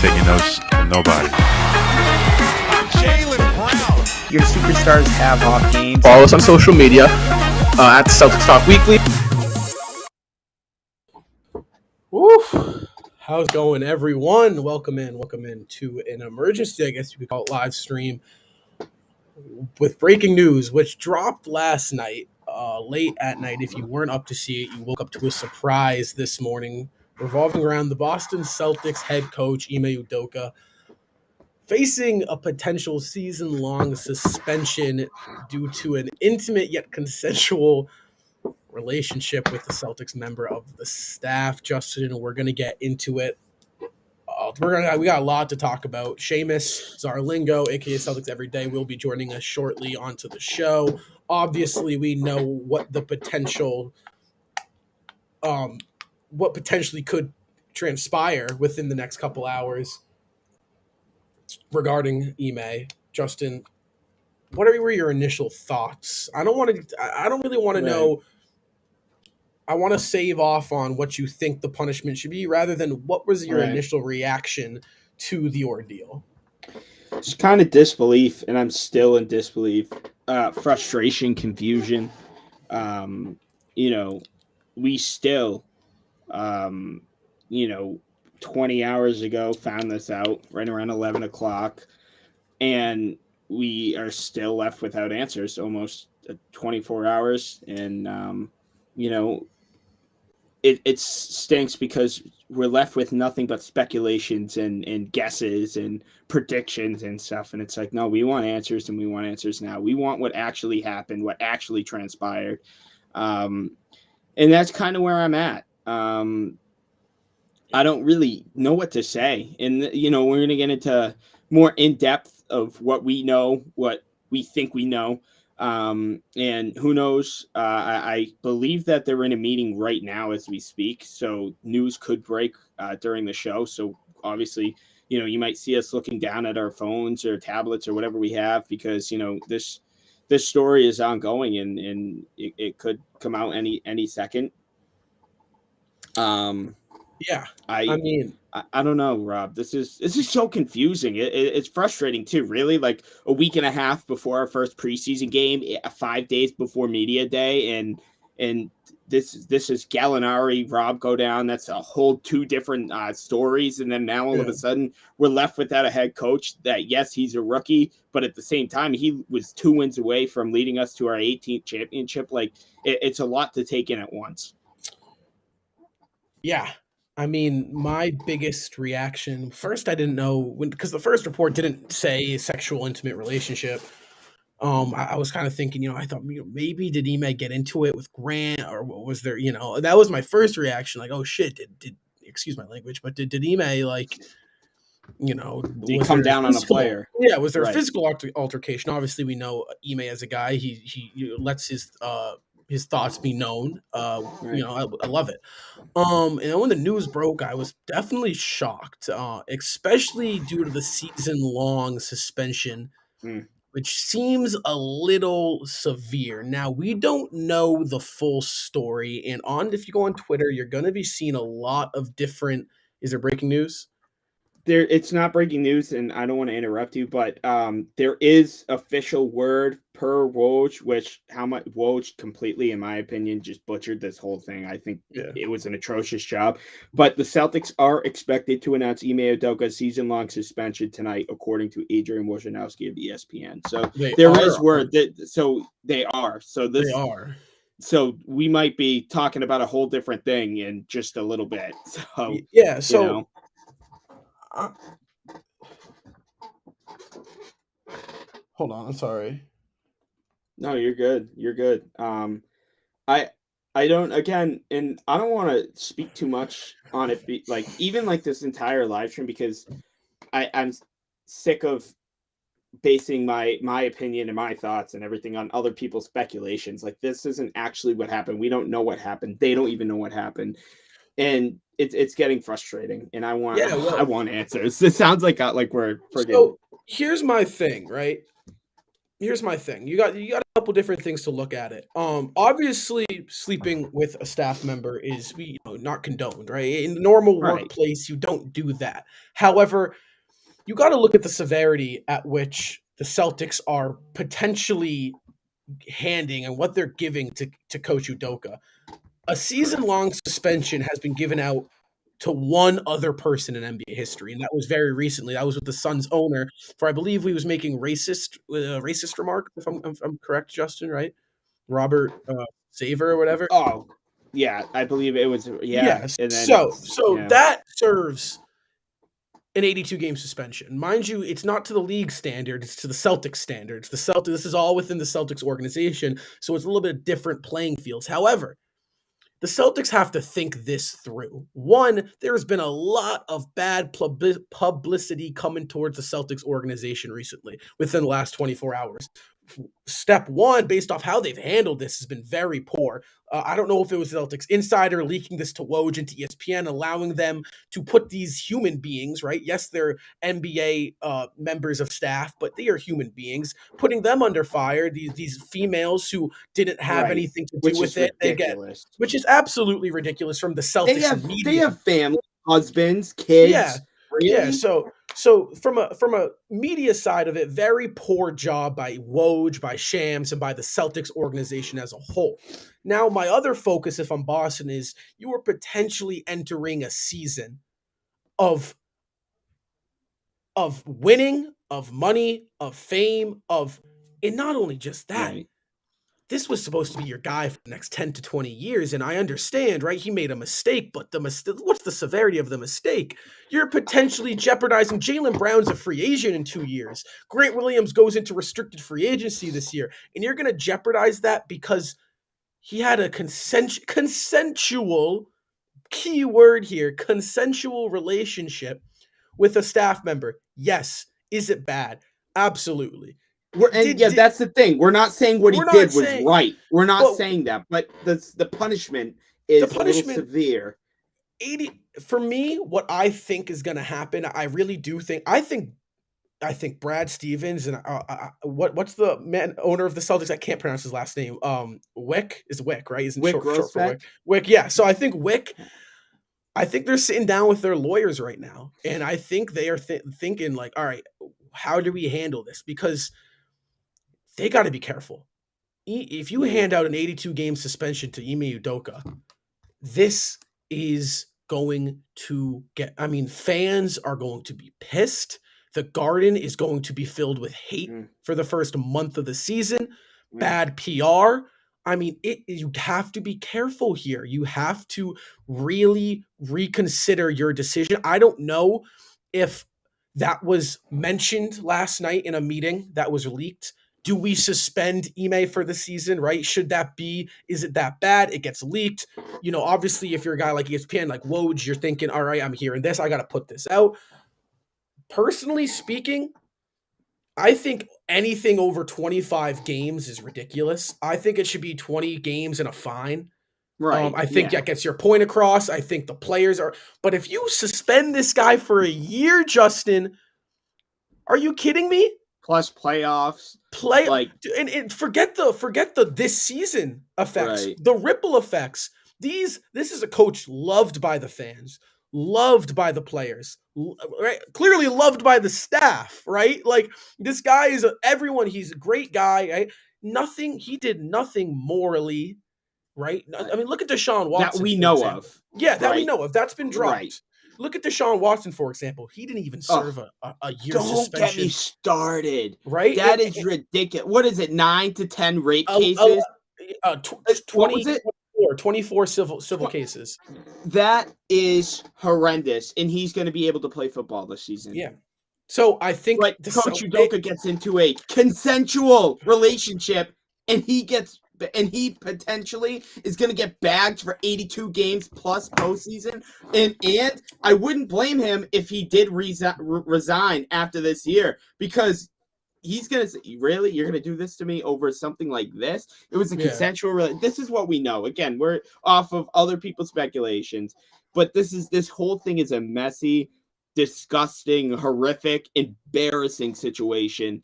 taking notes from nobody. Your superstars have off games. Follow us on social media at Celtics Talk Weekly. Woo! How's it going, everyone? Welcome in to an emergency, I guess you could call it, live stream with breaking news, which dropped last night, late at night. If you weren't up to see it, you woke up to a surprise this morning revolving around the Boston Celtics head coach, Ime Udoka, facing a potential season-long suspension due to an intimate yet consensual relationship with the Celtics member of the staff. Justin, we're going to get into it. We got a lot to talk about. Seamus Zarlingo, aka Celtics Everyday, will be joining us shortly onto the show. Obviously, we know what the potentially could transpire within the next couple hours regarding Ime. Justin, what were your initial thoughts? I don't really want to know. I want to save off on what you think the punishment should be rather than what was your initial reaction to the ordeal. It's kind of disbelief, and I'm still in disbelief. Frustration, confusion. We still, 20 hours ago found this out right around 11 o'clock, and we are still left without answers almost 24 hours. And, it stinks because we're left with nothing but speculations and guesses and predictions and stuff. And it's like, no, we want answers, and we want answers now. We want what actually happened, what actually transpired. And that's kind of where I'm at. I don't really know what to say. And, we're going to get into more in depth of what we know, what we think we know. And who knows? I believe that they're in a meeting right now as we speak, so news could break during the show. So obviously, you might see us looking down at our phones or tablets or whatever we have, because this story is ongoing, and it could come out any second. Yeah, I don't know, Rob. This is so confusing. It's frustrating too. Really, like a week and a half before our first preseason game, 5 days before media day, and this is Gallinari, Rob go down. That's a whole two different stories, and then now all of a sudden we're left without a head coach. That, yes, he's a rookie, but at the same time he was 2 wins away from leading us to our 18th championship. Like it's a lot to take in at once. Yeah. My biggest reaction, first, I didn't know because the first report didn't say sexual intimate relationship. I was kind of thinking, I thought maybe did Ime get into it with Grant, or was there, that was my first reaction. Like, oh shit, did excuse my language, but did Ime did he come down on a player? Yeah, was there a physical altercation? Obviously, we know Ime as a guy. He lets his thoughts be known. I love it. And then when the news broke, I was definitely shocked, especially due to the season-long suspension, which seems a little severe. Now, we don't know the full story, and if you go on Twitter, you're going to be seeing a lot of different. Is there breaking news? It's not breaking news, and I don't want to interrupt you, but there is official word per Woj, Woj completely, in my opinion, just butchered this whole thing. I think it was an atrocious job. But the Celtics are expected to announce Ime Udoka's season-long suspension tonight, according to Adrian Wojnarowski of ESPN. So there is word that they are. So they are. So we might be talking about a whole different thing in just a little bit. So yeah. So. Hold on, I'm sorry. No, you're good. You're good. I don't, again, and I don't want to speak too much on it, even this entire live stream, because I'm sick of basing my opinion and my thoughts and everything on other people's speculations. Like, this isn't actually what happened. We don't know what happened. They don't even know what happened. And it's getting frustrating, and I want answers. It sounds like we're friggin'. So here's my thing, right? here's my thing. You got a couple different things to look at it. Obviously, sleeping with a staff member is not condoned, right? In the normal Right. workplace, you don't do that. However, you got to look at the severity at which the Celtics are potentially handing and what they're giving to Coach Udoka. A season-long suspension has been given out to one other person in NBA history, and that was very recently. That was with the Suns owner for, I believe, he was making racist remark. If I'm correct, Justin, right? Robert Saver or whatever. Oh, yeah, I believe it was. Yeah, Yes. and then So yeah, that serves an 82 game suspension. Mind you, it's not to the league standard, it's to the Celtics standards. This is all within the Celtics organization, so it's a little bit different playing fields. However, the Celtics have to think this through. One, there's been a lot of bad publicity coming towards the Celtics organization recently within the last 24 hours. Step one, based off how they've handled this, has been very poor. I don't know if it was the Celtics insider leaking this to Woj and to ESPN, allowing them to put these human beings, right? Yes, they're NBA members of staff, but they are human beings, putting them under fire. These females who didn't have right, anything to do which with is it, they get, ridiculous. which is absolutely ridiculous from the They Celtics have they media. have family, husbands, Yeah, kids. yeah. Really? So from a media side of it, very poor job by Woj, by Shams, and by the Celtics organization as a whole. Now, my other focus, if I'm Boston, is you are potentially entering a season of winning, of money, of fame, and not only just that. Right. This was supposed to be your guy for the next 10 to 20 years. And I understand, right? He made a mistake, but what's the severity of the mistake? You're potentially jeopardizing Jaylen Brown's a free agent in 2 years. Grant Williams goes into restricted free agency this year. And you're going to jeopardize that because he had a consensual, key word here, consensual relationship with a staff member. Yes. Is it bad? Absolutely. That's the thing. We're not saying what he We're not did was saying, right. We're not but saying that, but the punishment the is a little punishment severe. 80 for me, what I think is going to happen, I really do think Brad Stevens and what's the man owner of the Celtics? I can't pronounce his last name. Wick is Wick, right? Isn't Wyc short for Wick. Grousbeck? Wick, yeah. So I think Wick. I think they're sitting down with their lawyers right now, and I think they are thinking like, all right, how do we handle this? Because they got to be careful. If you hand out an 82 game suspension to Ime Udoka, this is going to fans are going to be pissed. The Garden is going to be filled with hate for the first month of the season. Bad PR. I mean, you have to be careful here. You have to really reconsider your decision. I don't know if that was mentioned last night in a meeting that was leaked. Do we suspend Ime for the season, right? Is it that bad? It gets leaked. Obviously, if you're a guy like ESPN, like Woj, you're thinking, all right, I'm hearing this. I got to put this out. Personally speaking, I think anything over 25 games is ridiculous. I think it should be 20 games and a fine. Right. I think that gets your point across. I think the players are. But if you suspend this guy for a year, Justin, are you kidding me? Plus playoffs. And forget the this season effects, Right. the ripple effects. This is a coach loved by the fans, loved by the players, right? Clearly loved by the staff, right? Like this guy is everyone. He's a great guy, right? He did nothing morally, right? I mean, look at Deshaun Watson That we know of. Yeah, that we right? know of. That's been dropped. Right. Look at Deshaun Watson, for example. He didn't even serve a year suspension. Don't get me started. Right? That is ridiculous. What is it? 9 to 10 rape cases? 24 civil cases. That is horrendous, and he's going to be able to play football this season. Yeah. So I think Coach Udoka gets into a consensual relationship, and he potentially is going to get bagged for 82 games plus postseason. And I wouldn't blame him if he did resign after this year, because he's going to say, really? You're going to do this to me over something like this? It was a consensual This is what we know. Again, we're off of other people's speculations, but this whole thing is a messy, disgusting, horrific, embarrassing situation.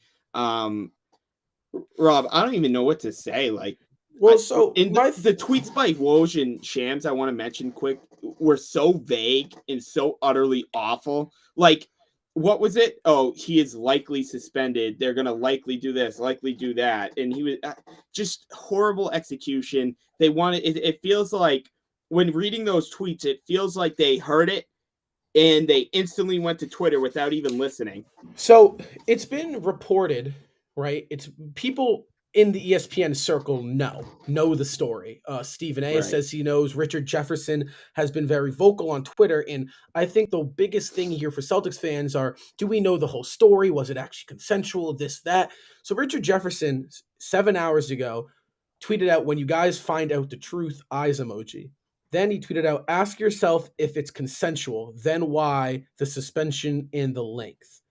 Rob, I don't even know what to say. Like, Well, so in the tweets by Woj and Shams, I want to mention quick, were so vague and so utterly awful. Like, what was it? Oh, he is likely suspended. They're gonna likely do this, likely do that, and he was just horrible execution. They wanted. It feels like when reading those tweets, it feels like they heard it and they instantly went to Twitter without even listening. So it's been reported, right? It's people in the ESPN circle know the story. Stephen A. Right. says he knows. Richard Jefferson has been very vocal on Twitter, and I think the biggest thing here for Celtics fans are: do we know the whole story? Was it actually consensual? This, that. So Richard Jefferson, 7 hours ago, tweeted out, "When you guys find out the truth, eyes emoji." Then he tweeted out, "Ask yourself if it's consensual. Then why the suspension and the length?"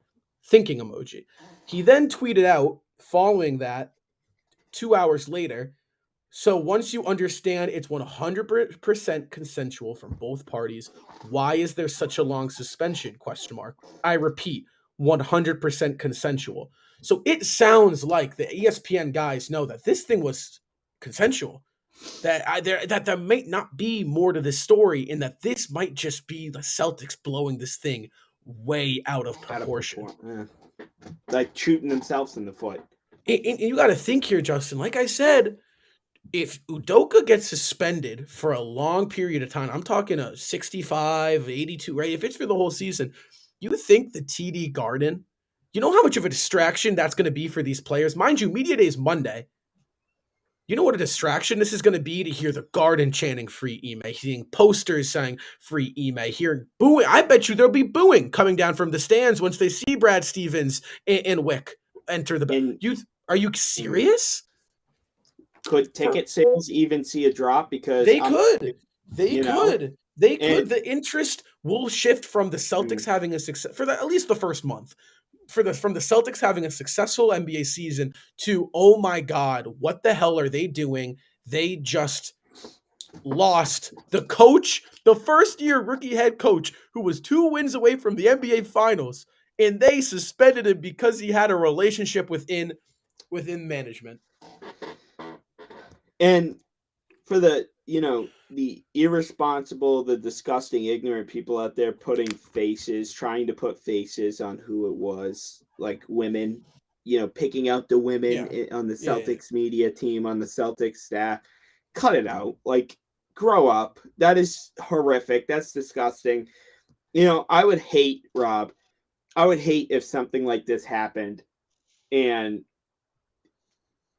Thinking emoji. He then tweeted out, following that, 2 hours later, "So once you understand it's 100% consensual from both parties, why is there such a long suspension? Question mark. I repeat, 100% consensual." So it sounds like the ESPN guys know that this thing was consensual. That there may not be more to this story, and that this might just be the Celtics blowing this thing way out of proportion. Like shooting themselves in the foot. And you got to think here, Justin. Like I said, if Udoka gets suspended for a long period of time, I'm talking a 65, 82, right? If it's for the whole season, you think the TD Garden, you know how much of a distraction that's going to be for these players? Mind you, Media Day is Monday. You know what a distraction this is going to be to hear the Garden chanting free Ime, seeing posters saying free Ime, hearing booing. I bet you there'll be booing coming down from the stands once they see Brad Stevens and Wick enter the. Are you serious? Could ticket sales even see a drop? Because they could. And The interest will shift from the Celtics having a success for at least the first month. From the Celtics having a successful NBA season to, oh my God, what the hell are they doing? They just lost the coach, the first-year rookie head coach who was 2 wins away from the NBA Finals, and they suspended him because he had a relationship within management. And for the the irresponsible, the disgusting, ignorant people out there trying to put faces on who it was, like women, picking out the women on the Celtics media team, on the Celtics staff. Cut it out. Like, grow up. That is horrific. That's disgusting. I would hate, Rob, if something like this happened and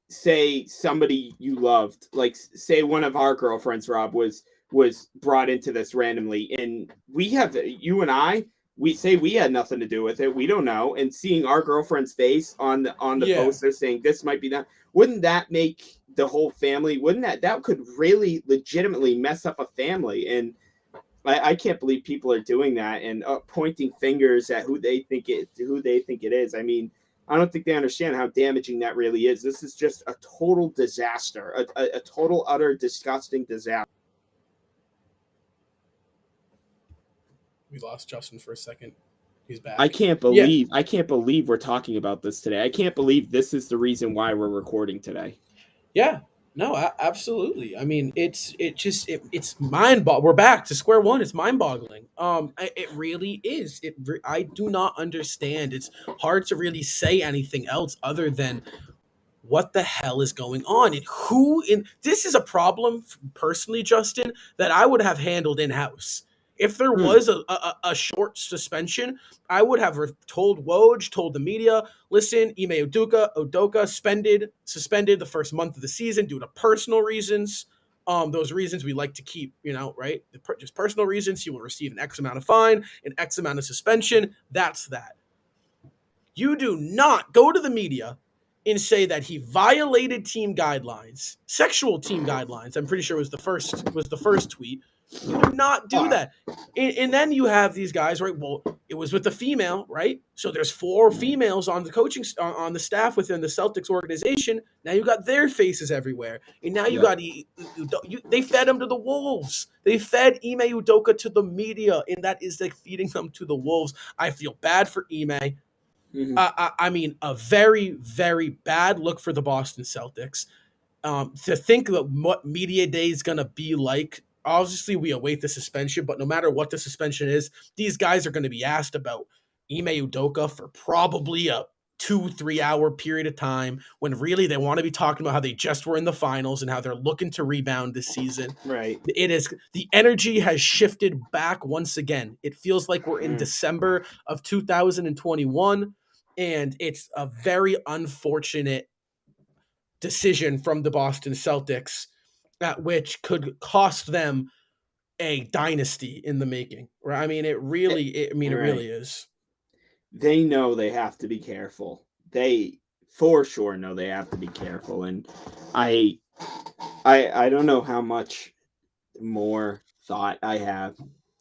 say somebody you loved, like say one of our girlfriends, Rob, was brought into this randomly, and you and I, we say we had nothing to do with it. We don't know. And seeing our girlfriend's face on the poster saying this might be that, wouldn't that make the whole family? That could really legitimately mess up a family? And I can't believe people are doing that and pointing fingers at who they think it is. I mean, I don't think they understand how damaging that really is. This is just a total disaster, a total, utter, disgusting disaster. We lost Justin for a second. He's back. I can't believe we're talking about this today. I can't believe this is the reason why we're recording today. Yeah. No, absolutely. I mean, it's mind-boggling. We're back to square one. It's mind-boggling. It really is. I do not understand. It's hard to really say anything else other than what the hell is going on, and this is a problem personally, Justin, that I would have handled in-house. If there was a short suspension, I would have told Woj, told the media, listen, Ime Udoka suspended the first month of the season due to personal reasons. Those reasons we like to keep, right? Just personal reasons. He will receive an X amount of fine, an X amount of suspension. That's that. You do not go to the media and say that he violated team guidelines, sexual team guidelines. I'm pretty sure was the first tweet. You do not do that. And then you have these guys, right? Well, it was with the female, right? So there's 4 females on the coaching on the staff within the Celtics organization. Now you got their faces everywhere, and now you got they fed him to the wolves. They fed Ime Udoka to the media, and that is like feeding them to the wolves. I feel bad for Ime. I mean, a very, very bad look for the Boston Celtics. To think that what media day is going to be like, obviously we await the suspension, but no matter what the suspension is, these guys are going to be asked about Ime Udoka for probably a 2-3 hour period of time when really they want to be talking about how they just were in the finals and how they're looking to rebound this season. Right. It is, the energy has shifted back once again. It feels like we're in December of 2021, and it's a very unfortunate decision from the Boston Celtics, at which could cost them a dynasty in the making. Right? I mean, it really is. They know they have to be careful. They for sure know they have to be careful, and I don't know how much more thought I have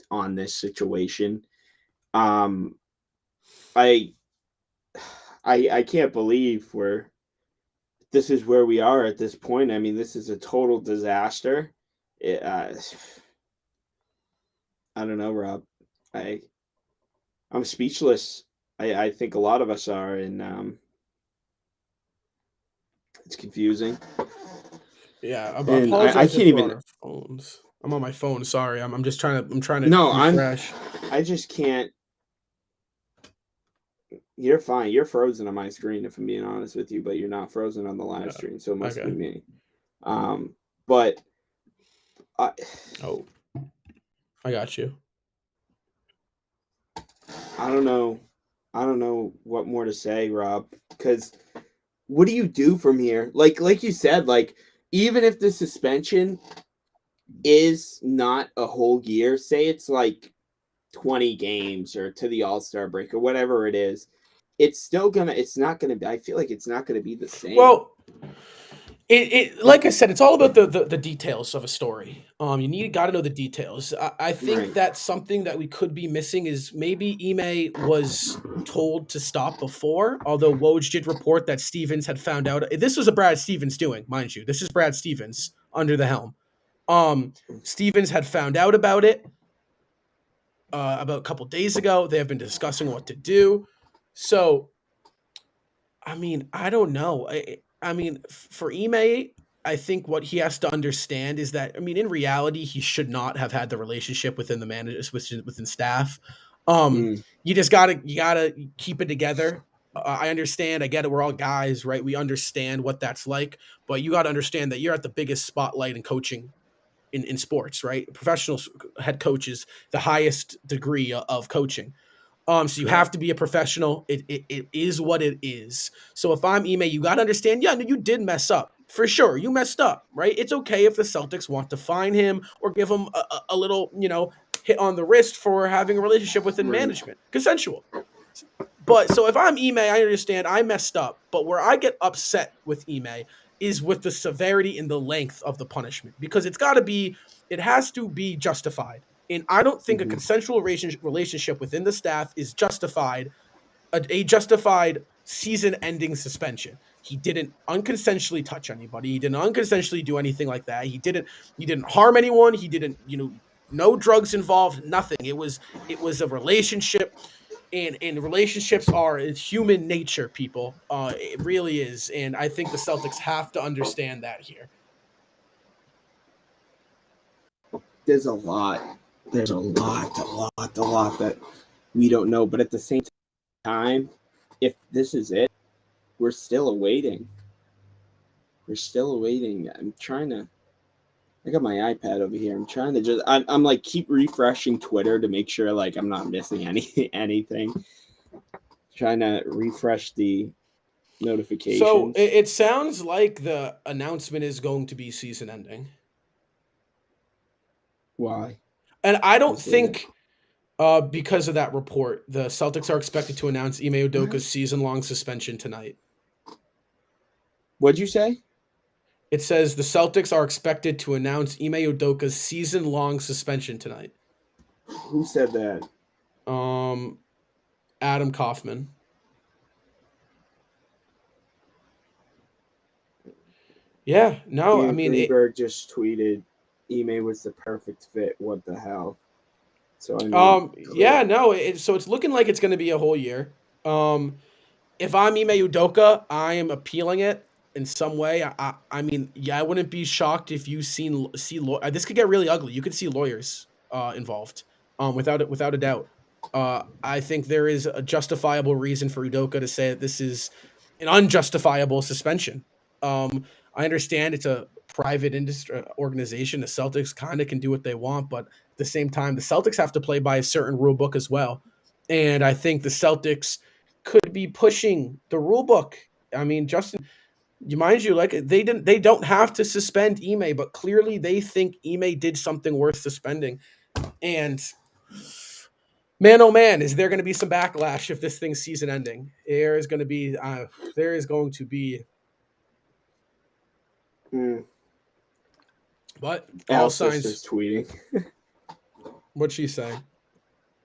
on this situation. I can't believe this is where we are at this point. I mean, this is a total disaster. I don't know, Rob. I'm speechless. I think a lot of us are, and it's confusing. Yeah, I And I apologize can't if we're even. on our phones. I'm on my phone. Sorry, I'm just trying to No, refresh. I just can't. You're fine. You're frozen on my screen, if I'm being honest with you, but you're not frozen on the live stream, so it must Okay. be me. But I got you. I don't know. I don't know what more to say, Rob, because what do you do from here? Like you said, like even if the suspension is not a whole year, say it's like 20 games or to the All-Star break or whatever it is, it's not gonna be, I feel like it's not gonna be the same. Well, it like I said, it's all about the details of a story. You got to know the details. I think Right. that's something that we could be missing is maybe Ime was told to stop before, although Woj did report that Stevens had found out. This was a Brad Stevens doing, mind you. This is Brad Stevens under the helm. Stevens had found out about it about a couple days ago. They have been discussing what to do. So, I mean, I don't know. I mean, for Ime, I think what he has to understand is that, I mean, in reality, he should not have had the relationship within the managers, within staff. You just gotta keep it together. I understand. I get it. We're all guys, right? We understand what that's like, but you got to understand that you're at the biggest spotlight in coaching in sports, right? Professional head coaches, the highest degree of coaching. So you have to be a professional. It is what it is. So if I'm Ime, you got to understand, yeah, you did mess up. For sure, you messed up, right? It's okay if the Celtics want to fine him or give him a little, hit on the wrist for having a relationship within management. Consensual. But so if I'm Ime, I understand I messed up. But where I get upset with Ime is with the severity and the length of the punishment, because it has to be justified. And I don't think a consensual relationship within the staff is justified, a justified season-ending suspension. He didn't unconsensually touch anybody. He didn't unconsensually do anything like that. He didn't harm anyone. He didn't, no drugs involved, nothing. It was a relationship, and relationships are human nature, people. It really is, and I think the Celtics have to understand that here. There's a lot that we don't know, but at the same time, if this is it, we're still awaiting. I'm trying to. I got my iPad over here. I'm trying to I'm like keep refreshing Twitter to make sure like I'm not missing anything. Trying to refresh the notifications. So it sounds like the announcement is going to be season ending. Why? And I don't think because of that report, the Celtics are expected to announce Ime Udoka's season-long suspension tonight. What'd you say? It says the Celtics are expected to announce Ime Udoka's season-long suspension tonight. Who said that? Adam Kaufman. Yeah, no, I mean, Greenberg just tweeted, Ime was the perfect fit. What the hell? So I mean, yeah, no, so it's looking like it's going to be a whole year. if I'm Ime Udoka, I am appealing it in some way. I mean, yeah, I wouldn't be shocked if you see this could get really ugly. You could see lawyers involved, without a doubt. I think there is a justifiable reason for Udoka to say that this is an unjustifiable suspension. I understand it's a private industry organization. The Celtics kind of can do what they want, but at the same time, the Celtics have to play by a certain rule book as well. And I think the Celtics could be pushing the rule book. I mean, Justin, mind you, like they don't have to suspend Ime, but clearly they think Ime did something worth suspending. And man, oh man, is there going to be some backlash if this thing's season ending? There is going to be. But all Al's signs. sister's tweeting. What'd she say?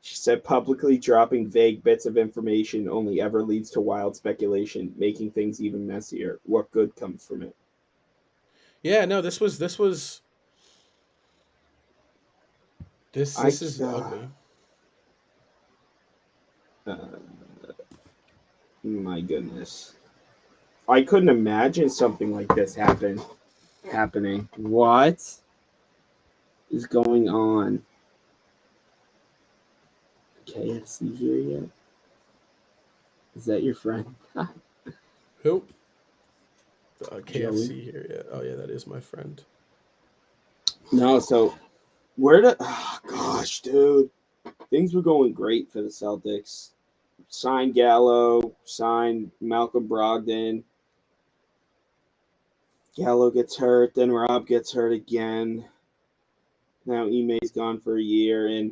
She said publicly dropping vague bits of information only ever leads to wild speculation, making things even messier. What good comes from it? Yeah, no, this is ugly. My goodness. I couldn't imagine something like this happening. What is going on? KFC here yet? Is that your friend? Who? KFC Joey? here. Yeah. Oh yeah, that is my friend. No, so gosh, dude. Things were going great for the Celtics. Signed Gallo, signed Malcolm Brogdon. Gallo gets hurt, then Rob gets hurt again. Now Ime's gone for a year,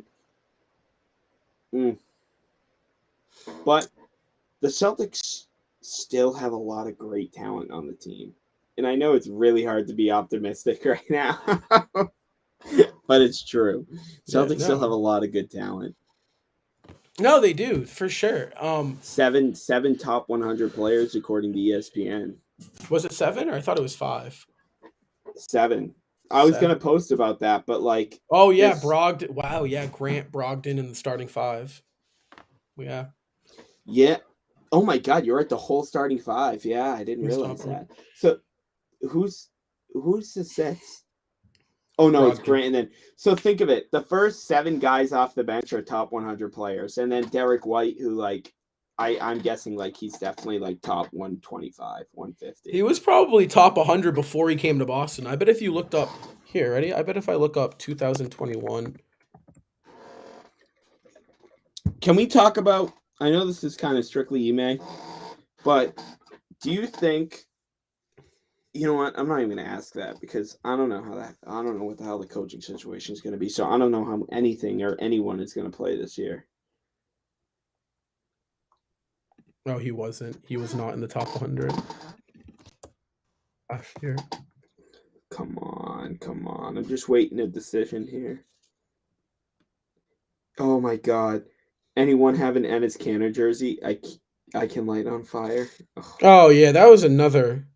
but the Celtics still have a lot of great talent on the team. And I know it's really hard to be optimistic right now, but it's true. Celtics still have a lot of good talent. No, they do, for sure. Seven top 100 players according to ESPN. Was it 7 or I thought it was 5? 7. I was going to post about that, but like... Oh, yeah, Brogdon. Wow, yeah, Grant, Brogdon in the starting 5. Yeah. Yeah. Oh, my God, you're at the whole starting 5. Yeah, I didn't realize that. So, who's the 6? Oh, no, Brogdon. It's Grant. And then, so think of it. The first 7 guys off the bench are top 100 players. And then Derek White, who, like, I'm guessing, like, he's definitely, like, top 125, 150. He was probably top 100 before he came to Boston. I bet if you looked up... Here, ready? I bet if I look up 2021... Can we talk about... I know this is kind of strictly Ime, but do you think... You know what? I'm not even going to ask that because I don't know what the hell the coaching situation is going to be. So I don't know how anything or anyone is going to play this year. No, he wasn't. He was not in the top 100 last year. Come on. I'm just waiting a decision here. Oh my God. Anyone have an Enes Kanter jersey? I can light on fire. Oh yeah, that was another...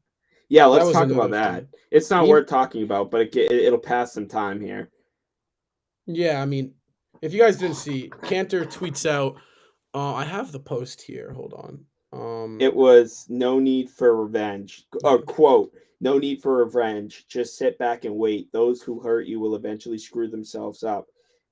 Yeah, let's talk about that. It's not worth talking about, but it'll pass some time here. Yeah, I mean, if you guys didn't see, Kanter tweets out, I have the post here. Hold on. It was no need for revenge. Quote, no need for revenge. Just sit back and wait. Those who hurt you will eventually screw themselves up.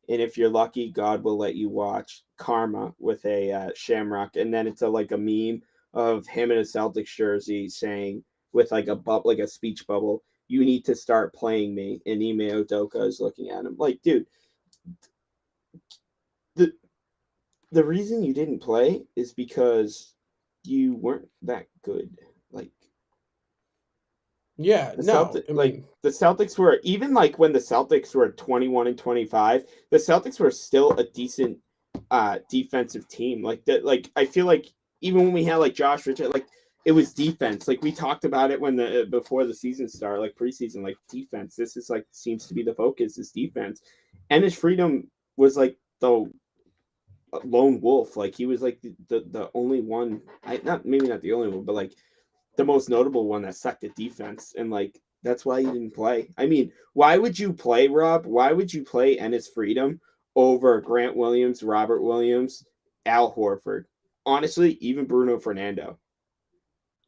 And if you're lucky, God will let you watch. Karma with a shamrock. And then it's a meme of him in a Celtics jersey saying, with like a speech bubble, you need to start playing me. And Ime Udoka is looking at him like, dude, the reason you didn't play is because you weren't that good. Like, yeah, the Celtics were, even like when the Celtics were 21-25, the Celtics were still a decent defensive team. Like that, like I feel like even when we had like Josh Richard, like it was defense. Like we talked about it when before the season started, like preseason, like defense. This is like seems to be the focus is defense. And his freedom was like the lone wolf. Like he was like the only one. Maybe not the only one, but like the most notable one that sucked at defense. And like that's why he didn't play. I mean, why would you play, Rob? Why would you play Enes Freedom over Grant Williams, Robert Williams, Al Horford? Honestly, even Bruno Fernando.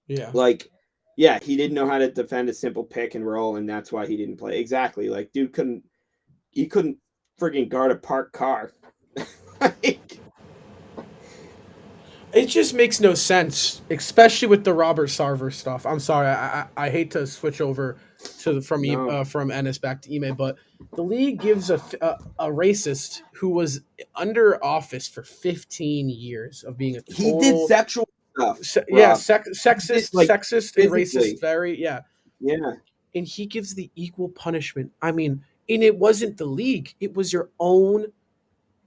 Yeah. Like, yeah, he didn't know how to defend a simple pick and roll, and that's why he didn't play. Exactly. Like, dude couldn't friggin' guard a parked car. Like, It just makes no sense, especially with the Robert Sarver stuff. I'm sorry, I hate to switch over to no. from Ennis back to Ime, but the league gives a racist who was under office for 15 years of being a He did total sexual stuff, Rob. He did, like, sexist and racist. physically. Very yeah, Yeah. and he gives the equal punishment. I mean, and it wasn't the league; it was your own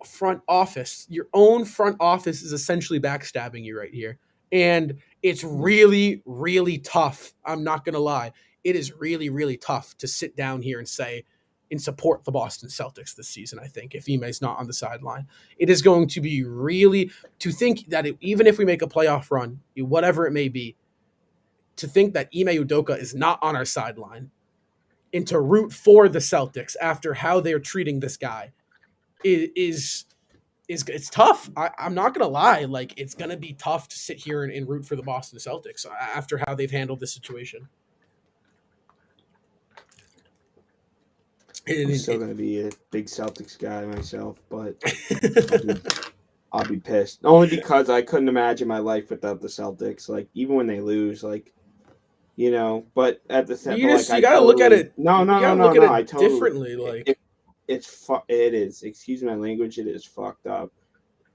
front office. Your own front office is essentially backstabbing you right here. And it's really, really tough. I'm not going to lie. It is really, really tough to sit down here and say, and support the Boston Celtics this season, I think, if Ime's not on the sideline. It is going to be really, to think that even if we make a playoff run, whatever it may be, to think that Ime Udoka is not on our sideline and to root for the Celtics after how they're treating this guy is it's tough. I'm not gonna lie, like it's gonna be tough to sit here and root for the Boston Celtics after how they've handled this situation. I'm still gonna be a big Celtics guy myself, but I'll be pissed. Only because I couldn't imagine my life without the Celtics. Like, even when they lose, like, but at the same, you like, I gotta look at totally it. no, You no, no, gotta no, look at no. it I totally differently. Like it is. Excuse my language. It is fucked up.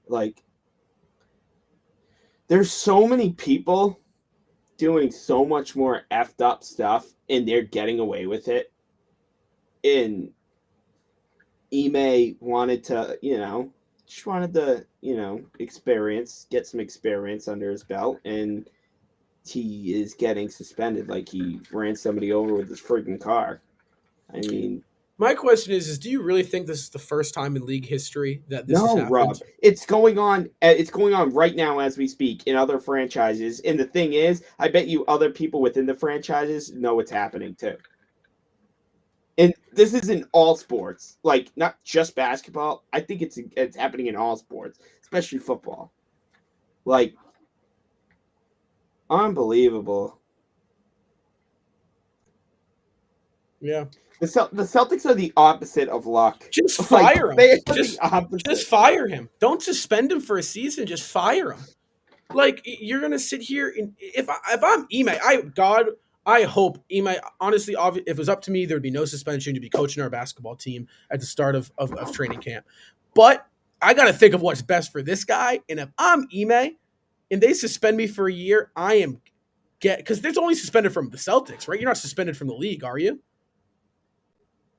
Like, there's so many people doing so much more effed up stuff, and they're getting away with it. And Ime wanted to, just wanted to, get some experience under his belt, and he is getting suspended like he ran somebody over with his freaking car. I mean, my question is do you really think this is the first time in league history that this has no, Rob. happened? It's going on. It's going on right now as we speak in other franchises. And the thing is, I bet you other people within the franchises know what's happening too. And this is in all sports, like not just basketball. I think it's happening in all sports, especially football. Like, unbelievable. Yeah. The Celtics are the opposite of luck. Just Like, fire him. they are the opposite. Just fire him. Don't suspend him for a season. Just fire him. Like you're gonna sit here and if I'm Ime, I hope Ime. Honestly, if it was up to me, there'd be no suspension. You'd be coaching our basketball team at the start of training camp. But I got to think of what's best for this guy. And if I'm Ime and they suspend me for a year, I am because there's only suspended from the Celtics, right? You're not suspended from the league, are you?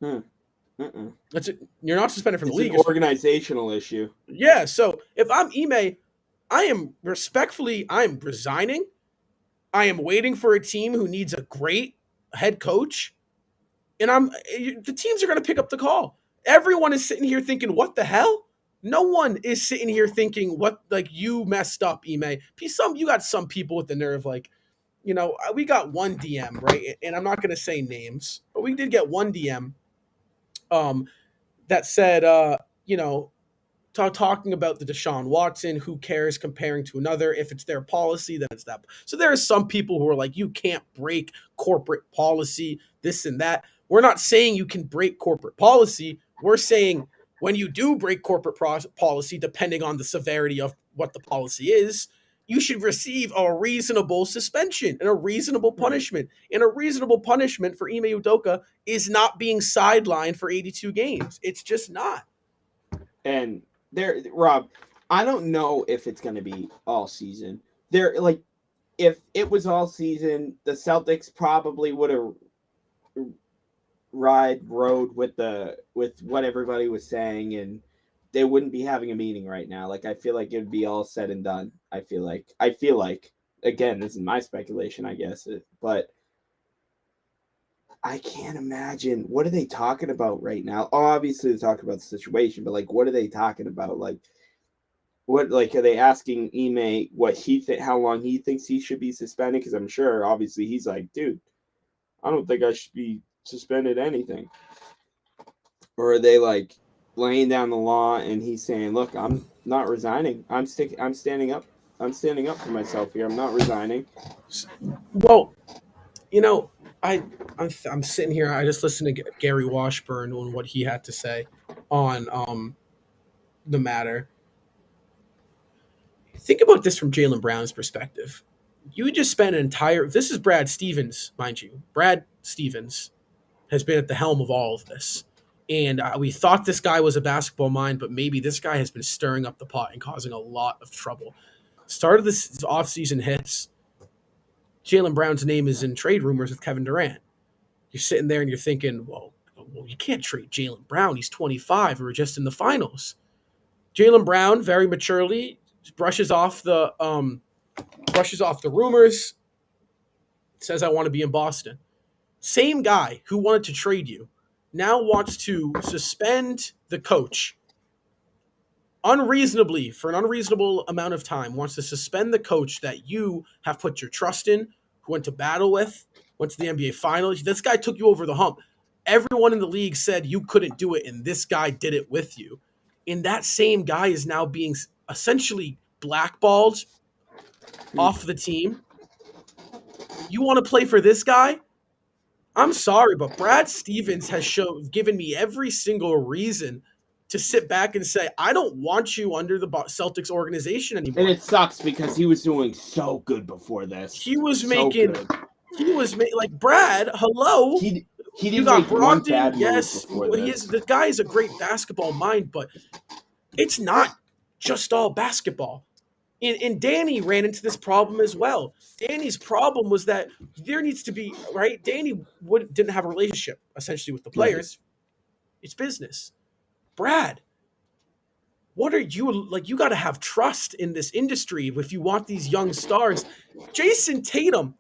That's it. You're not suspended from the league. It's an organizational issue. Yeah. So if I'm Ime, I am resigning. I am waiting for a team who needs a great head coach, and the teams are going to pick up the call. Everyone is sitting here thinking, "What the hell?" No one is sitting here thinking, "What? Like you messed up, Ime." You got some people with the nerve, like, we got one DM, right? And I'm not going to say names, but we did get one DM, that said, talking about the Deshaun Watson, who cares comparing to another. If it's their policy, then it's that. So there are some people who are like, you can't break corporate policy, this and that. We're not saying you can break corporate policy. We're saying when you do break corporate policy, depending on the severity of what the policy is, you should receive a reasonable suspension and a reasonable punishment. And a reasonable punishment for Ime Udoka is not being sidelined for 82 games. It's just not. And Rob, I don't know if it's going to be all season. If it was all season, the Celtics probably would have rode with what everybody was saying, and they wouldn't be having a meeting right now. Like, I feel like it would be all said and done. I feel like again, this is my speculation, I guess, but I can't imagine. What are they talking about right now? Obviously, they're talking about the situation, but like, what are they talking about? Like, what, like, are they asking Ime what how long he thinks he should be suspended? Because I'm sure, obviously, he's like, dude, I don't think I should be suspended anything. Or are they like laying down the law and he's saying, look, I'm not resigning. I'm standing up I'm standing up for myself here. I'm not resigning. Well, you know, I'm sitting here. I just listened to Gary Washburn on what he had to say on the matter. Think about this from Jaylen Brown's perspective. You just spent an entire. This is Brad Stevens, mind you. Brad Stevens has been at the helm of all of this. And we thought this guy was a basketball mind, but maybe this guy has been stirring up the pot and causing a lot of trouble. Start of this offseason hits. Jaylen Brown's name is in trade rumors with Kevin Durant. You're sitting there and you're thinking, well, you can't trade Jaylen Brown. He's 25. We were just in the finals. Jaylen Brown very maturely brushes off the rumors. Says, I want to be in Boston. Same guy who wanted to trade you now wants to suspend the coach unreasonably for an unreasonable amount of time, wants to suspend the coach that you have put your trust in, who went to battle with, went to the NBA Finals. This guy took you over the hump. Everyone in the league said you couldn't do it, and this guy did it with you. And that same guy is now being essentially blackballed off the team. You want to play for this guy? I'm sorry, but Brad Stevens has given me every single reason to sit back and say, I don't want you under the Celtics organization anymore. And it sucks because he was doing so good before this. He was making like Brad, hello. He you didn't got make one Brogdon, bad move yes. before this. The guy is a great basketball mind, but it's not just all basketball. And Danny ran into this problem as well. Danny's problem was that there needs to be, right? Danny didn't have a relationship, essentially, with the players. Right. It's business. Brad, what are you, like, you got to have trust in this industry if you want these young stars. Jason Tatum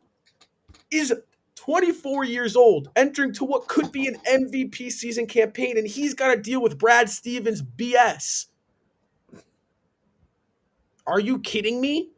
is 24 years old, entering to what could be an MVP season campaign, and he's got to deal with Brad Stevens' BS. Are you kidding me?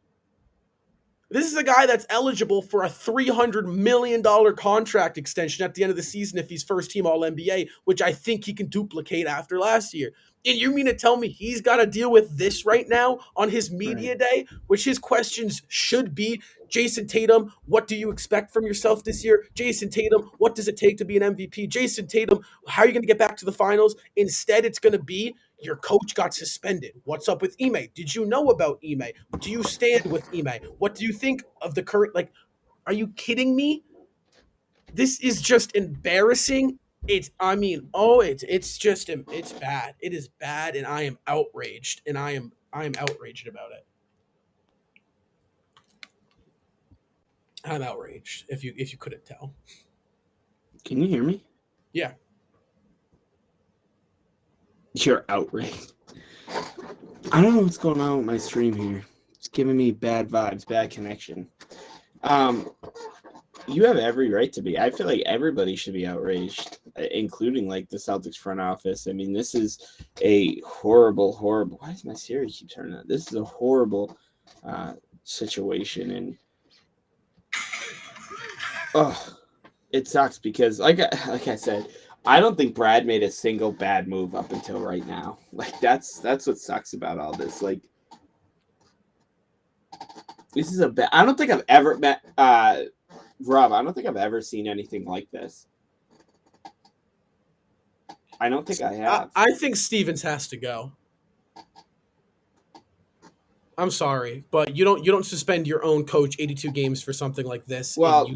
This is a guy that's eligible for a $300 million contract extension at the end of the season if he's first team All-NBA, which I think he can duplicate after last year. And you mean to tell me he's got to deal with this right now on his media day, which his questions should be, Jason Tatum, what do you expect from yourself this year? Jason Tatum, what does it take to be an MVP? Jason Tatum, how are you going to get back to the finals? Instead, it's going to be, your coach got suspended. What's up with Ime? Did you know about Ime? Do you stand with Ime? What do you think of the current, like, are you kidding me? This is just embarrassing. It's bad. It is bad, and I am outraged, and I am outraged about it. I'm outraged, if you couldn't tell. Can you hear me? Yeah. You're outraged. I don't know what's going on with my stream here. It's giving me bad vibes, bad connection. You have every right to be. I feel like everybody should be outraged, including like the Celtics front office. I mean, this is a horrible. Why does my Siri keep turning on? This is a horrible situation, and it sucks because, like I said, I don't think Brad made a single bad move up until right now. Like that's what sucks about all this. Like this is I don't think I've ever met Rob. I don't think I've ever seen anything like this. I don't think I have. I think Stevens has to go. I'm sorry, but you don't suspend your own coach 82 games for something like this. Well,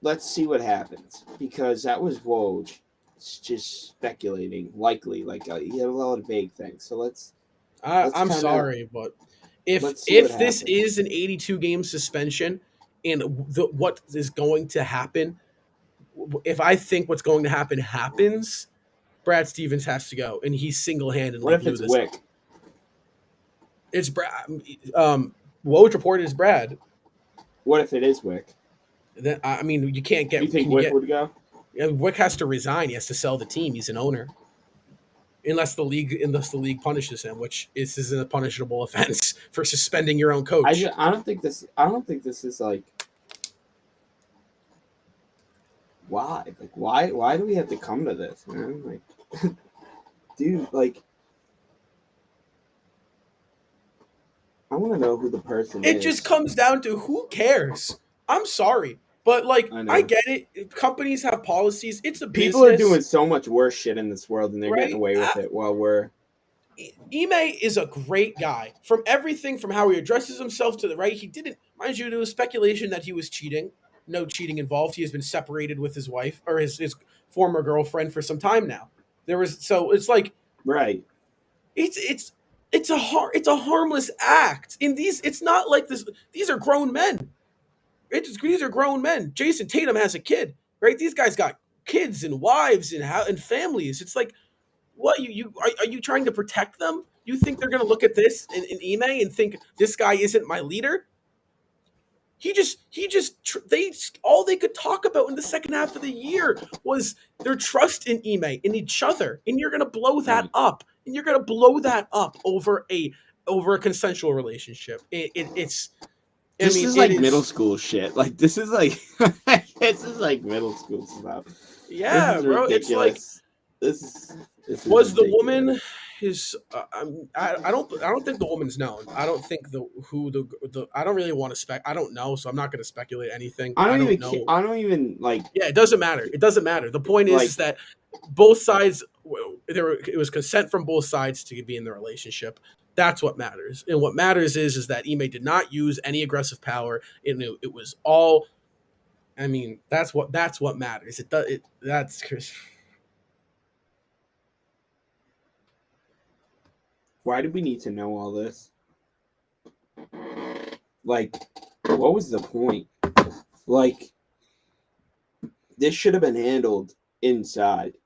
let's see what happens, because that was Woj. It's just speculating, likely. Like you have a lot of vague things. So let's I'm sorry, but if this is an 82 game suspension and what is going to happen, if I think what's going to happen happens, Brad Stevens has to go, and he's single-handedly. What if it's Wick? It's Brad. Woj reported is Brad. What if it is Wick? Then I mean, you can't get. You think Wick would go? Wick has to resign. He has to sell the team. He's an owner. Unless the league punishes him, which is a punishable offense for suspending your own coach. I don't think this is like. Why? Like why do we have to come to this, man? Like, dude, like. I want to know who the person It is. just comes down to who cares. I'm sorry. But like I know. I get it. Companies have policies. It's a People business. are doing so much worse shit in this world, and they're Right? getting away with it while we're. Ime is a great guy. From everything from how he addresses himself to the right, he didn't, mind you, there was speculation that he was cheating. No cheating involved. He has been separated with his wife or his former girlfriend for some time now. There was so it's like Right. it's it's a harmless act. In these, it's not like this. These are grown men. These are grown men. Jason Tatum has a kid, right? These guys got kids and wives and families. It's like, what are you trying to protect them? You think they're going to look at this in Ime and think this guy isn't my leader? They all they could talk about in the second half of the year was their trust in Ime, in each other, and you're going to blow that up, and you're going to blow that up over a consensual relationship. It's This is like middle school shit. Like this is like this is like middle school stuff. Yeah, this is bro. ridiculous. It's like this is was the ridiculous. woman his I don't think the woman's known. I don't think the I don't really want to I don't know, so I'm not going to speculate anything. I don't even know. I don't even like. Yeah, it doesn't matter. It doesn't matter. The point Like- is that both sides it was consent from both sides to be in the relationship. That's what matters. And what matters is that Ime did not use any aggressive power. It was all. I mean, that's what matters. That's. Why do we need to know all this? Like, what was the point? Like, this should have been handled inside.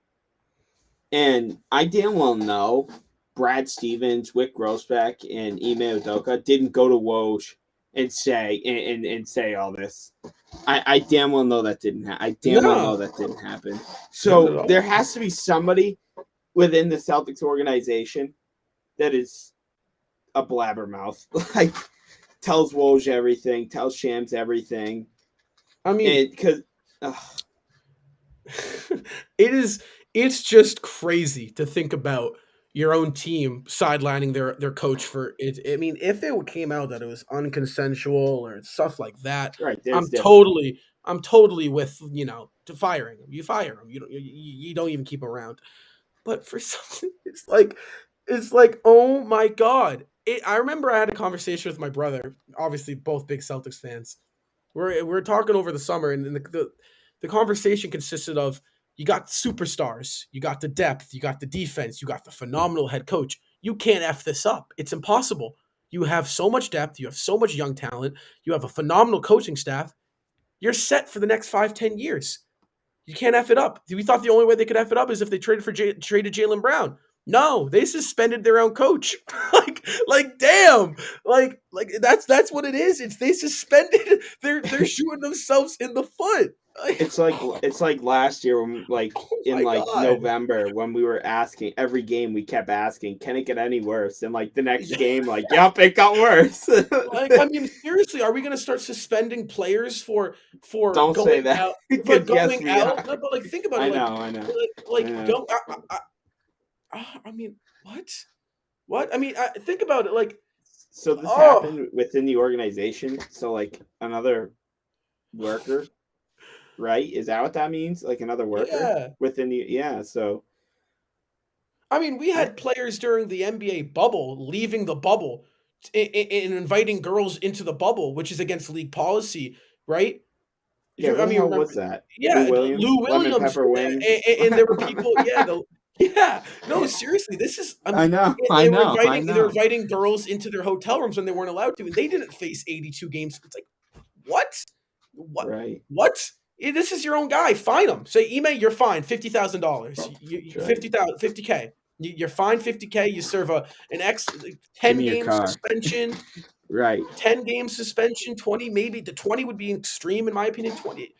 And I damn well know Brad Stevens, Wick Grossbeck, and Ime Udoka didn't go to Woj and say and say all this. I damn well know that didn't happen. I damn well know that didn't happen. So there has to be somebody within the Celtics organization that is a blabbermouth. Like, tells Woj everything, tells Shams everything. I mean, because it's just crazy to think about your own team sidelining their coach for it. I mean, if it came out that it was unconsensual or stuff like that, right, I'm totally with, to firing him. You fire him. You don't even keep him around. But for something, it's like, oh my God. I remember I had a conversation with my brother, obviously both big Celtics fans. We're talking over the summer, and the conversation consisted of, you got superstars, you got the depth, you got the defense, you got the phenomenal head coach. You can't F this up. It's impossible. You have so much depth, you have so much young talent, you have a phenomenal coaching staff. You're set for the next 5-10 years. You can't F it up. We thought the only way they could F it up is if they traded Jaylen Brown. No, they suspended their own coach. like damn. Like that's what it is. They suspended. They're shooting themselves in the foot. It's like last year when God. November when we were asking every game, we kept asking, can it get any worse? And like the next game, like, yep, it got worse. Like, I mean, seriously, are we going to start suspending players for Don't going say that. out? Because For going yes, out? No, but like, think about it. I know. Like I know. don't. I mean, what? What? I mean, think about it. Like, So this happened within the organization. So like another worker, right? Is that what that means? Like another worker within the So I mean, we had players during the NBA bubble leaving the bubble and inviting girls into the bubble, which is against league policy, right? Yeah, what the hell was that? Yeah, Lou Williams. Lemon pepper wings. And there were people, no, seriously, this is. I know. They're inviting girls into their hotel rooms when they weren't allowed to, and they didn't face 82 games. It's like, what? Right. What? This is your own guy. Fine him. Say, Ime, you're fined $50,000. $50K. You're fined $50K. You serve an 10-game suspension. Right. 10-game suspension. 20, maybe the 20 would be extreme in my opinion. 20.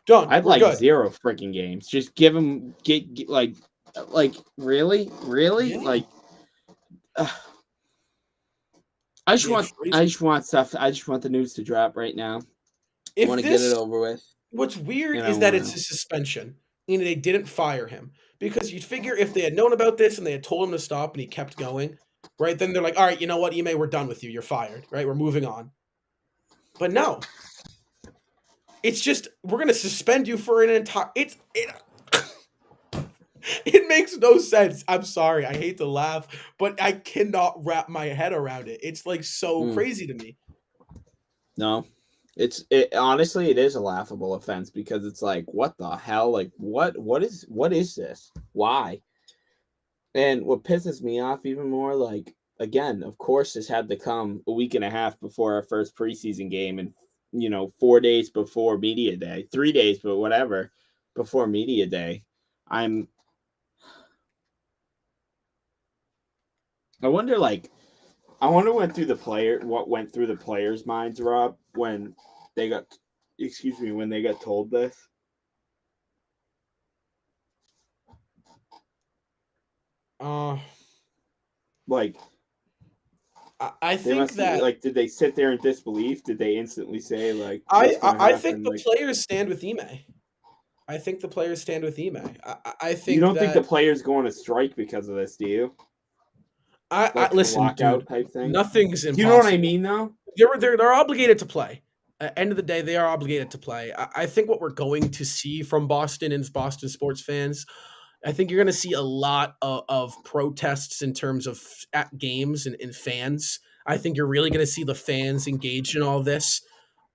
Done. I'd like good. 0 freaking games. Just give them get like really Yeah. like. I just want stuff. I just want the news to drop right now. I want to get it over with. What's weird is that it's a suspension, and they didn't fire him, because you'd figure if they had known about this and they had told him to stop and he kept going, right? Then they're like, all right, you know what, Ime, we're done with you. You're fired, right? We're moving on. But no, it's just we're gonna suspend you for an entire. It makes no sense. I'm sorry. I hate to laugh, but I cannot wrap my head around it. It's like so crazy to me. No, it honestly it is a laughable offense because it's like what the hell? Like what is this? Why? And what pisses me off even more, like again, of course, this had to come a week and a half before our first preseason game, and 4 days before media day, 3 days, but whatever, before media day. I wonder what went through the players' minds, Rob, when they got told this. Like, I think that did they sit there in disbelief? Did they instantly say like, I think the players stand with Ime. I think the players stand with Ime. I think you don't think the players go on a strike because of this, do you? I listen, lockout dude. Type thing. Nothing's impossible. Do you know what I mean, though? They're obligated to play. At the end of the day, they are obligated to play. I think what we're going to see from Boston and Boston sports fans, I think you're going to see a lot of protests in terms of at games and fans. I think you're really going to see the fans engaged in all this.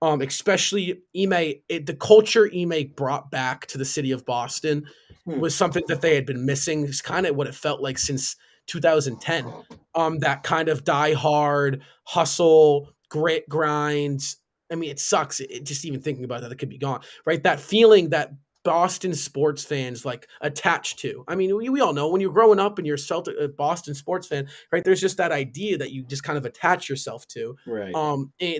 Especially Ime, the culture Ime brought back to the city of Boston was something that they had been missing. It's kind of what it felt like since 2010. That kind of die hard hustle, grit, grind. I mean, it sucks. Just even thinking about that, it could be gone, right? That feeling that Boston sports fans like attached to. I mean, we all know when you're growing up and you're a Boston sports fan, right? There's just that idea that you just kind of attach yourself to, right?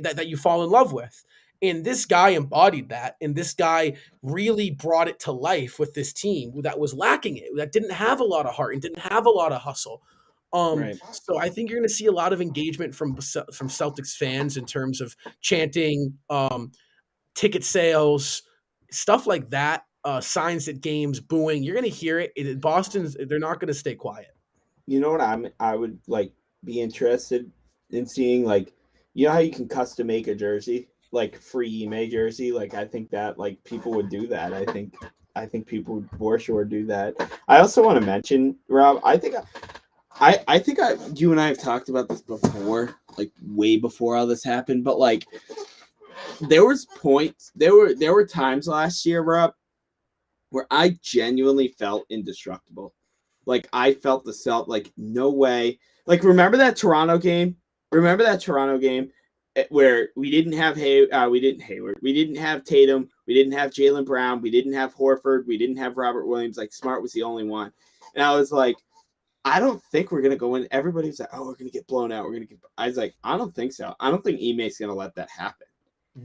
That you fall in love with. And this guy embodied that, and this guy really brought it to life with this team that was lacking it, that didn't have a lot of heart and didn't have a lot of hustle. So I think you're going to see a lot of engagement from Celtics fans in terms of chanting, ticket sales, stuff like that, signs at games, booing. You're going to hear it. Boston's they're not going to stay quiet. You know what I would like be interested in seeing, like, how you can custom make a jersey, like free Ime jersey. Like I think that like people would do that. I think people would for sure do that. I also want to mention, Rob, I think you and I have talked about this before, like way before all this happened, but like there were times last year, Rob, where I genuinely felt indestructible. Like I felt like no way. Like remember that Toronto game? Where we didn't have Hayward, we didn't have Tatum, we didn't have Jaylen Brown, we didn't have Horford, we didn't have Robert Williams. Like Smart was the only one, and I was like, I don't think we're gonna go in. Everybody was like, oh, we're gonna get blown out. I was like, I don't think so. I don't think Ime's gonna let that happen.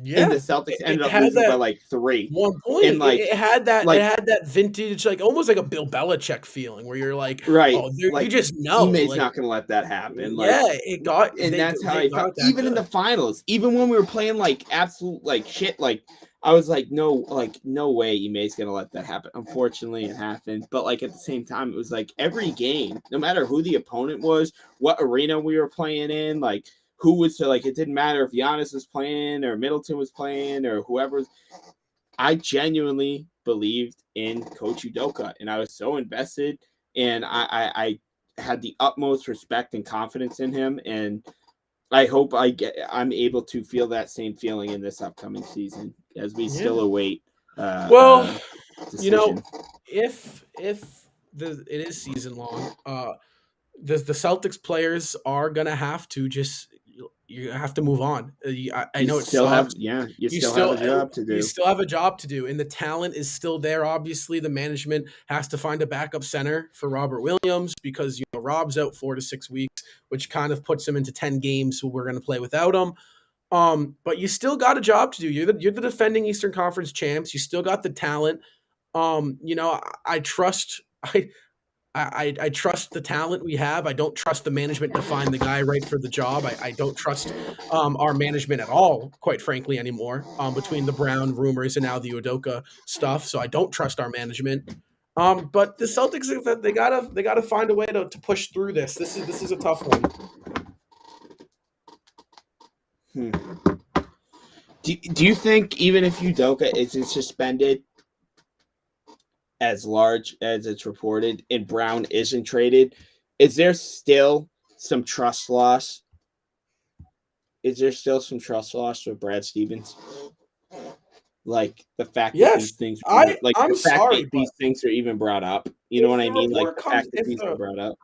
Yeah, and the Celtics ended up losing by like 3. 1 point. And like it had that vintage, like almost like a Bill Belichick feeling, where you're like, right, oh, you just know Ime's not going to let that happen. Like, yeah, it got, and that's how I felt. Even in the finals, even when we were playing like absolute like shit, like I was like, no way Ime's going to let that happen. Unfortunately, it happened. But like at the same time, it was like every game, no matter who the opponent was, what arena we were playing in, like. Who was to like? It didn't matter if Giannis was playing or Middleton was playing or whoever was. I genuinely believed in Coach Udoka, and I was so invested, and I had the utmost respect and confidence in him, and I hope I'm able to feel that same feeling in this upcoming season as we still await. Decision. If it is season long, the Celtics players are gonna have to you have to move on. I know it still sucks. You still have a job to do. You still have a job to do, and the talent is still there. Obviously, the management has to find a backup center for Robert Williams because Rob's out 4 to 6 weeks, which kind of puts him into 10 games. So we're going to play without him. But you still got a job to do. You're the defending Eastern Conference champs. You still got the talent. I trust. I trust the talent we have. I don't trust the management to find the guy right for the job. I don't trust our management at all, quite frankly, anymore, between the Brown rumors and now the Udoka stuff. So I don't trust our management. But the Celtics, they gotta find a way to push through this. This is a tough one. Do you think even if Udoka isn't suspended as large as it's reported and Brown isn't traded, is there still some trust loss? Is there still some trust loss with Brad Stevens? Like the fact that these things, I'm the fact sorry, that these but things are even brought up. You know what I mean? Like report the comes fact that these are brought up.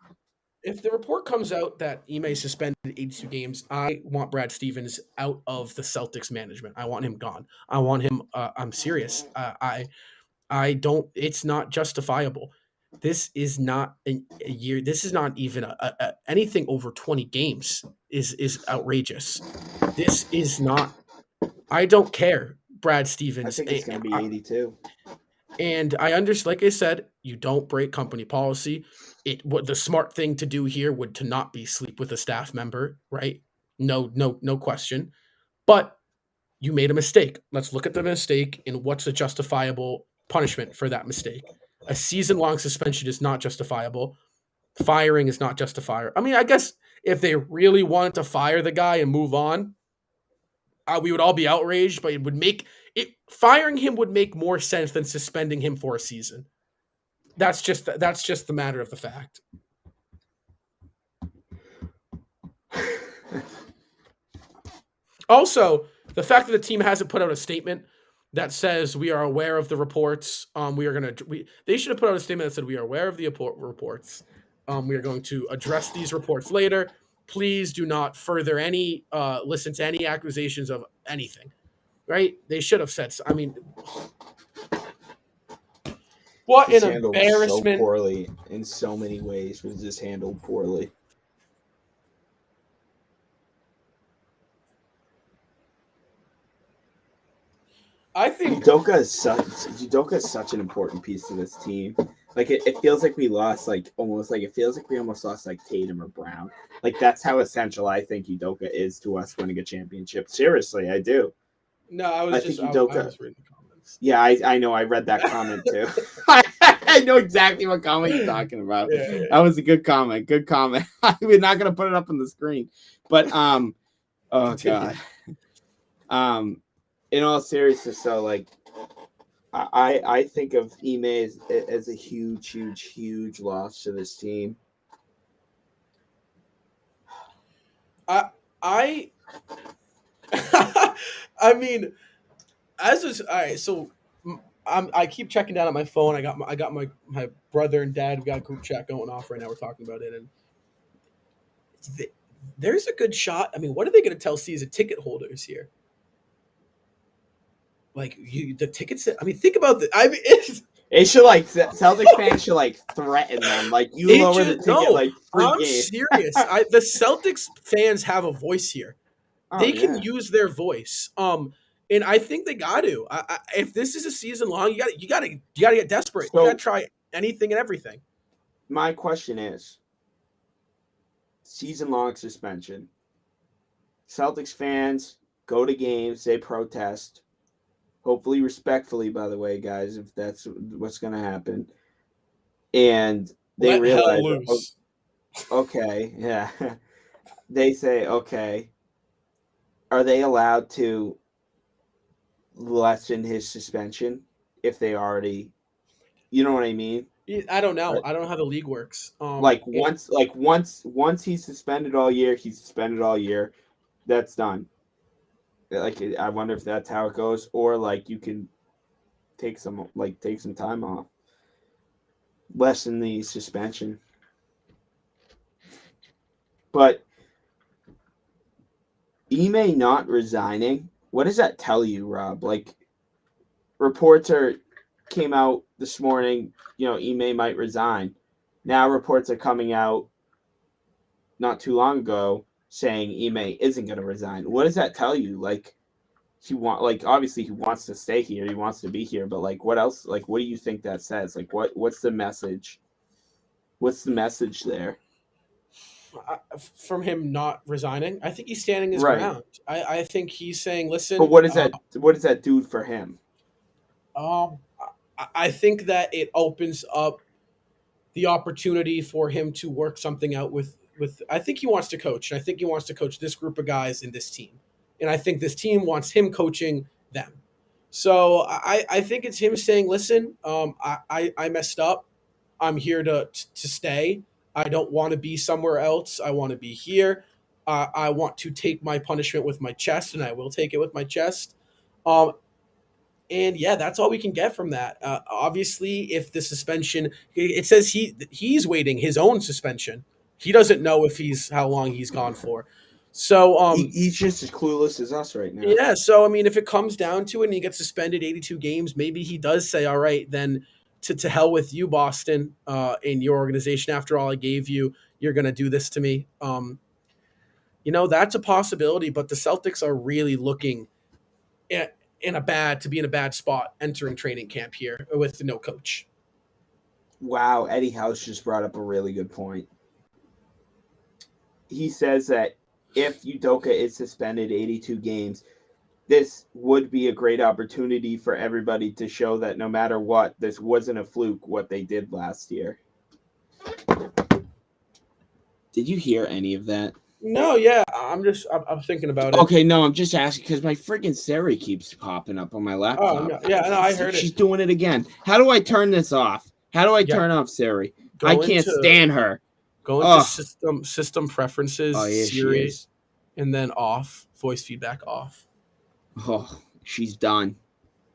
if the report comes out that Ime suspended 82 games, I want Brad Stevens out of the Celtics management. I want him gone. I want him. I'm serious. I don't. It's not justifiable. This is not a year. This is not even anything over 20 games is outrageous. This is not. I don't care, Brad I Stevens. think it's going to be 82. And I understand, like I said, you don't break company policy. What the smart thing to do here would to not be sleep with a staff member, right? No question. But you made a mistake. Let's look at the mistake and what's a justifiable punishment for that mistake. A season-long suspension is not justifiable. Firing is not justifiable. I mean, I guess if they really wanted to fire the guy and move on, we would all be outraged, but it would make it firing him would make more sense than suspending him for a season. That's just the matter of the fact. Also, the fact that the team hasn't put out a statement that says we are aware of the reports. They should have put out a statement that said we are aware of the reports. We are going to address these reports later. Please do not further listen to any accusations of anything. Right? They should have said. I mean, what an embarrassment! So poorly in so many ways. Was just handled poorly. I think Udoka is such an important piece to this team. Like it feels like we lost it feels like we almost lost like Tatum or Brown. Like that's how essential I think Udoka is to us winning a championship. Seriously, I do. No, I was reading the comments. Yeah, I know. I read that comment too. I know exactly what comment you're talking about. Yeah. That was a good comment. Good comment. We're not gonna put it up on the screen, but oh god. In all seriousness, so like, I think of Ime as a huge loss to this team. I mean, all right. So I keep checking down on my phone. I got my brother and dad. We got a group chat going off right now. We're talking about it, and there's a good shot. I mean, what are they going to tell season ticket holders here? Like the tickets. I mean, think about the. I mean, it should like Celtics fans should like threaten them. Like you lower the ticket like I'm serious. The Celtics fans have a voice here. They can use their voice. And I think they got to. If this is a season long, you got to get desperate. So, you got to try anything and everything. My question is, season long suspension. Celtics fans go to games, they protest. Hopefully respectfully, by the way, guys, if that's what's going to happen. And they realize, okay, yeah. They say, okay, are they allowed to lessen his suspension if they already, you know what I mean? I don't know. I don't know how the league works. Once he's suspended all year, he's suspended all year. That's done. Like I wonder if that's how it goes, or like you can take some time off, lessen the suspension. But Ime not resigning, what does that tell you, Rob? Like reports came out this morning, Ime might resign. Now reports are coming out not too long ago saying Ime isn't going to resign. What does that tell you? Like obviously he wants to stay here, he wants to be here, but like what else? Like what do you think that says? Like what's the message? What's the message there? From him not resigning, I think he's standing his ground. I think he's saying, listen. But what does that do for him? I think that it opens up the opportunity for him to work something out with. I think he wants to coach, and I think he wants to coach this group of guys in this team, and I think this team wants him coaching them. So I think it's him saying, "Listen, I messed up. I'm here to stay. I don't want to be somewhere else. I want to be here. I want to take my punishment with my chest, and I will take it with my chest." Um, and yeah, that's all we can get from that. Obviously, if the suspension, it says he's waiting his own suspension. He doesn't know if he's how long he's gone for. So He's just as clueless as us right now. yeah. So I mean, if it comes down to it, and he gets suspended 82 games, maybe he does say, "All right, then to hell with you, Boston, in your organization. After all I gave you, you're going to do this to me." That's a possibility. But the Celtics are really looking at in a bad spot entering training camp here with no coach. Wow, Eddie House just brought up a really good point. He says that if Udoka is suspended 82 games, this would be a great opportunity for everybody to show that no matter what, this wasn't a fluke what they did last year. Did you hear any of that? No, yeah, I'm thinking about it. Okay, no, I'm just asking because my freaking Siri keeps popping up on my laptop. Oh, no, yeah, no, I heard She's doing it again. How do I turn this off? How do I turn off Siri? I can't stand her. Go into system preferences, Siri, and then off, voice feedback off. Oh, she's done.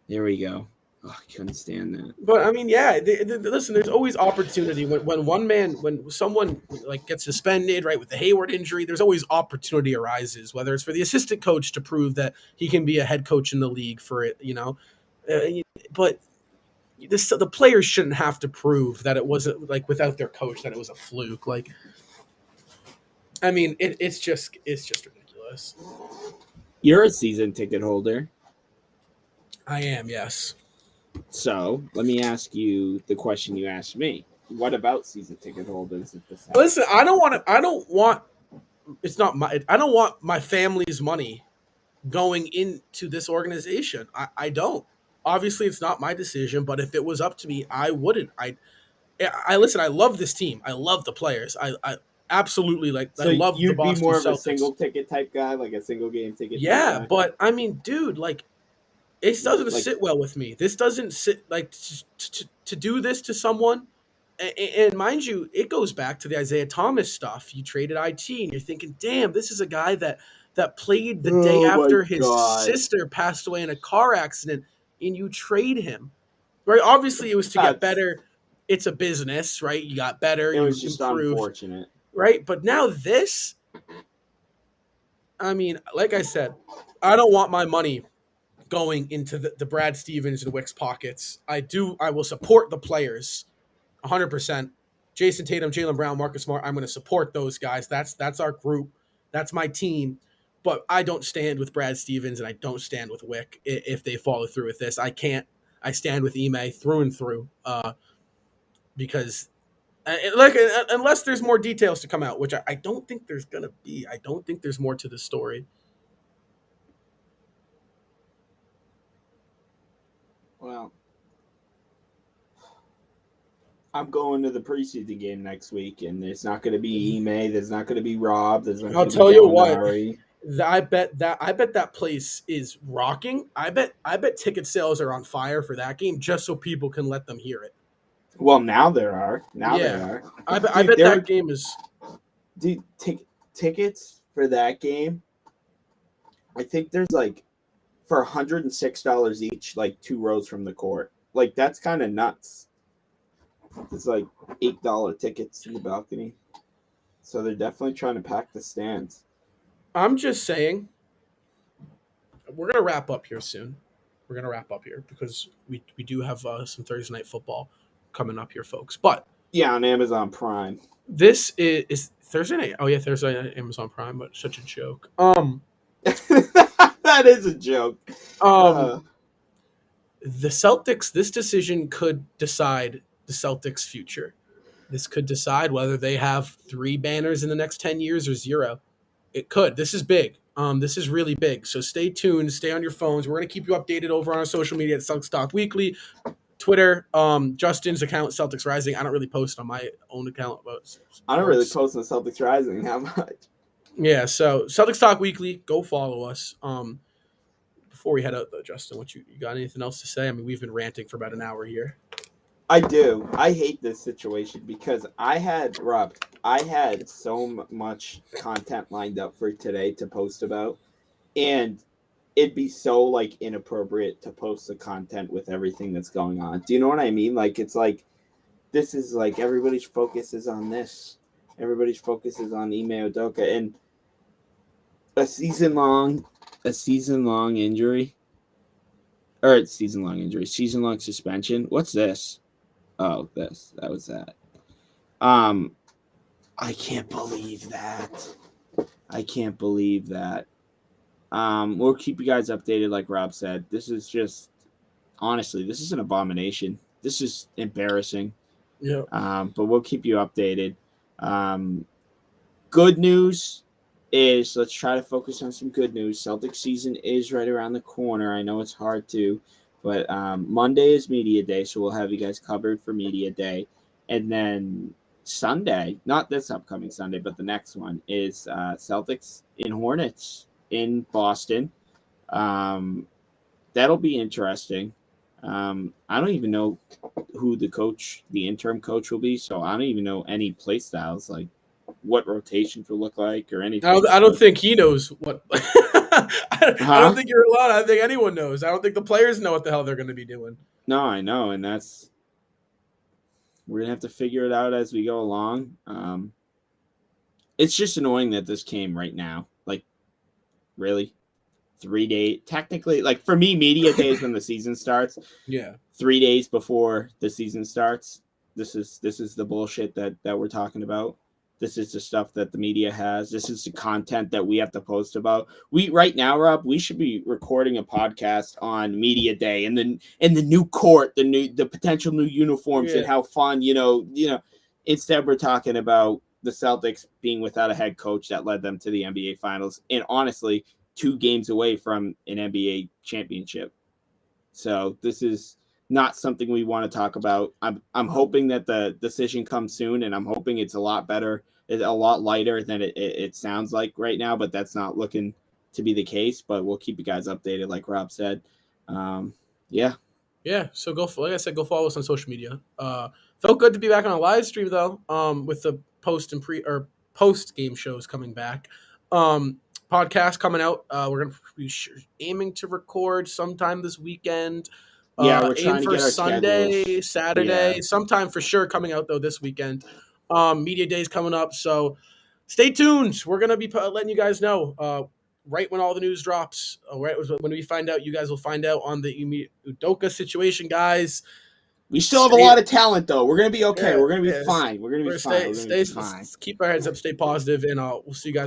There we go. Oh, I couldn't stand that. But I mean, yeah. Listen, there's always opportunity when someone like gets suspended, right, with the Hayward injury. There's always opportunity arises, whether it's for the assistant coach to prove that he can be a head coach in the league for it, But the players shouldn't have to prove that it wasn't like without their coach that it was a fluke. Like, I mean, it's just ridiculous. You're a season ticket holder. I am, yes. So let me ask you the question you asked me. What about season ticket holders? Listen, I don't want my family's money going into this organization. I don't. Obviously, it's not my decision, but if it was up to me, I wouldn't. I listen. I love this team. I love the players. I absolutely like. So I love the Boston Celtics. You'd be more of a single ticket type guy, like a single game ticket. Yeah, guy. But I mean, dude, like. This doesn't sit well with me. This doesn't sit like to do this to someone. And mind you, it goes back to the Isaiah Thomas stuff. You traded IT, and you're thinking, damn, this is a guy that played the day after his sister passed away in a car accident, and you trade him. Right? Obviously, it was to get better. It's a business, right? You got better. It was just unfortunate. Right? But now this, I mean, like I said, I don't want my money going into the Brad Stevens and Wicks pockets. I will support the players 100%. Jason Tatum, Jaylen Brown, Marcus Smart, I'm going to support those guys. That's our group. That's my team. But I don't stand with Brad Stevens and I don't stand with Wick if they follow through with this. I can't. I stand with Ime through and through because unless there's more details to come out, which I don't think there's going to be. I don't think there's more to the story. Well, I'm going to the preseason game next week, and it's not going to be Ime. There's not going to be Rob. I'll tell you what. I bet that place is rocking. I bet ticket sales are on fire for that game just so people can let them hear it. Well, now there are. There are. I bet that game is. Dude, tickets for that game. I think there's for $106 each, 2 rows from the court. That's kind of nuts. It's $8 tickets in the balcony. So they're definitely trying to pack the stands. I'm just saying, we're going to wrap up here soon. We're going to wrap up here because we do have some Thursday night football coming up here, folks. But yeah, on Amazon Prime. This is Thursday night. Oh, yeah, Thursday night, Amazon Prime, but such a joke. That is a joke. The Celtics, this decision could decide the Celtics' future. This could decide whether they have 3 banners in the next 10 years or 0. It could. This is big. This is really big. So stay tuned. Stay on your phones. We're going to keep you updated over on our social media at Celtics Talk Weekly. Twitter, Justin's account, Celtics Rising. I don't really post on my own account about sports. I don't really post on Celtics Rising that much. Yeah, so Celtics Talk Weekly. Go follow us. Before we head out, though, Justin, you got anything else to say? I mean, we've been ranting for about an hour here. I do. I hate this situation because I had so much content lined up for today to post about, and it'd be so like inappropriate to post the content with everything that's going on. Do you know what I mean? Like it's like this is like everybody's focus is on this. Everybody's focus is on Ime Udoka and a season long injury. Or season long suspension. What's this? Oh, that was that. I can't believe that. We'll keep you guys updated, like Rob said. This is just, honestly, this is an abomination. This is embarrassing. Yeah. But we'll keep you updated. Good news is, let's try to focus on some good news. Celtics season is right around the corner. I know it's hard to, but Monday is media day, so we'll have you guys covered for media day. And then Sunday, not this upcoming Sunday, but the next one is Celtics in Hornets in Boston. That'll be interesting. I don't even know who the interim coach will be, so I don't even know any play styles, like what rotations will look like or anything. I don't think he knows what. I don't think you're allowed. I don't think anyone knows. I don't think the players know what the hell they're going to be doing. No, I know, and we're gonna have to figure it out as we go along. It's just annoying that this came right now. Like, really, 3 days. Technically, like for me, media day is when the season starts. Yeah, 3 days before the season starts. This is the bullshit that we're talking about. This is the stuff that the media has. This is the content that we have to post about. Right now, Rob, we should be recording a podcast on media day and the new court, the potential new uniforms and how fun, instead we're talking about the Celtics being without a head coach that led them to the NBA finals. And honestly, 2 games away from an NBA championship. So this is not something we want to talk about. I'm hoping that the decision comes soon, and I'm hoping it's a lot better. It's a lot lighter than it sounds like right now, but that's not looking to be the case. But we'll keep you guys updated, like Rob said. Yeah. So like I said, go follow us on social media. Felt good to be back on a live stream though. With the post game shows coming back. Podcast coming out. We're gonna be aiming to record sometime this weekend. Yeah, we're trying aim to for get our Sunday, schedules. Saturday, sometime for sure coming out though this weekend. Media day's coming up, so stay tuned. We're gonna be letting you guys know right when all the news drops. Right when we find out, you guys will find out on the Ime Udoka situation, guys. We still have a lot of talent, though. We're gonna be okay. We're gonna be fine. We're gonna be fine. Keep our heads up, stay positive, and we'll see you guys.